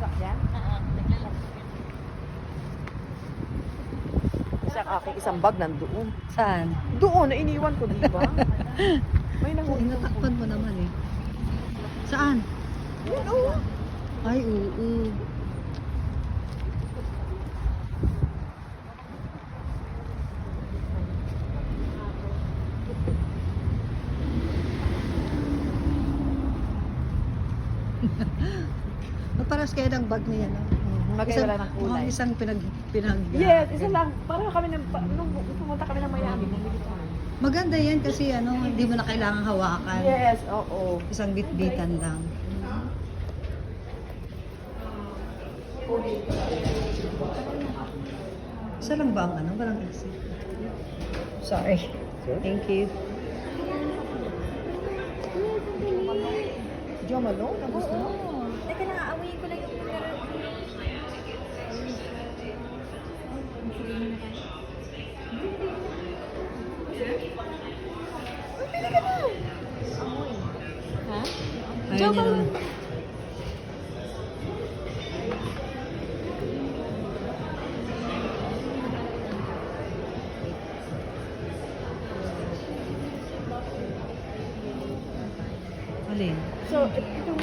sasakyan? Kasi ang aking isang bag nandoon. Saan? Doon, na iniwan ko, di ba? May nahulog. Natakpan mo naman eh. Saan? Yun, oh. Ay, oo. Paras kayo ng bag niya, no? Magkaiwala ng kulay. Isang pinag Yes, isa lang. Parang kami nung pumunta kami ng Miami, bumili kami. Maganda yan kasi hindi mo na kailangan hawakan. Yes, oo. Isang bit-bitan lang. Isa lang ba ang walang exit? Sorry. Thank you. Jo Malone, tapos na. Teka lang, aawayin ko lang yung pagkaroon. Ha? Ayaw niya naman. Alin? So, itong...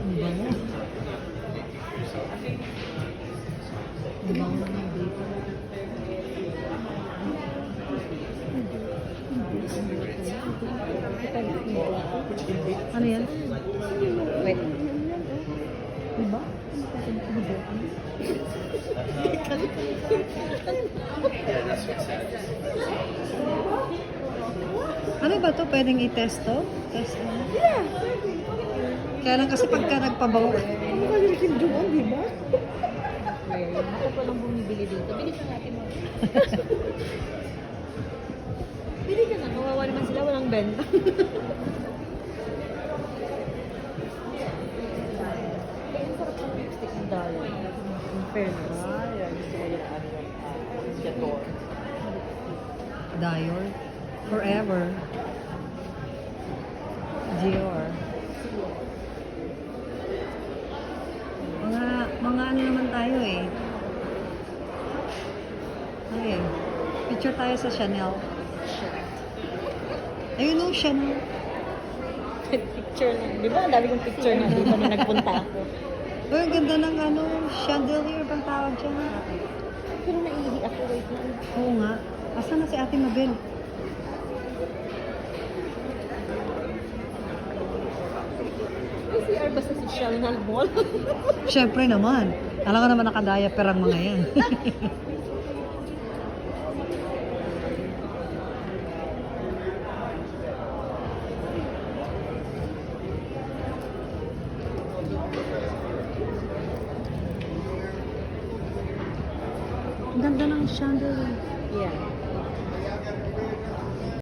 Ang bango. Ang bango ng dito. Ano yan? Wait. Diba? Ano ba to? Pwedeng i-test to? Test mo? Yeah! Kaya lang kasi pagka nagpabango. Magaling si Joan, di ba? Ako pa lang bumibili dito. Bili ka natin mo. Bili ka na. Kawawa naman sila. Walang benta. Ay, ang sarap ng lipstick ng dollar. In fairness. Ay, gusto ko yung ano yung Dior. Dior. Forever. Dior. Mga ano naman tayo eh. Ay, picture tayo sa Chanel. Ayun o, Chanel. Picture lang. Di ba? Ang dami kong picture na dito na nagpunta ako. Uy, ang ganda ng chandelier bang tawag dyan. Pero naiihi ako. Wait lang. Oo nga. Asan na si Ate Mabel? May CR ba sa Chanel Mall? Siyempre naman. Alam ko naman nakadaya perang mga yan. Ang ganda ng chandelier. Yeah.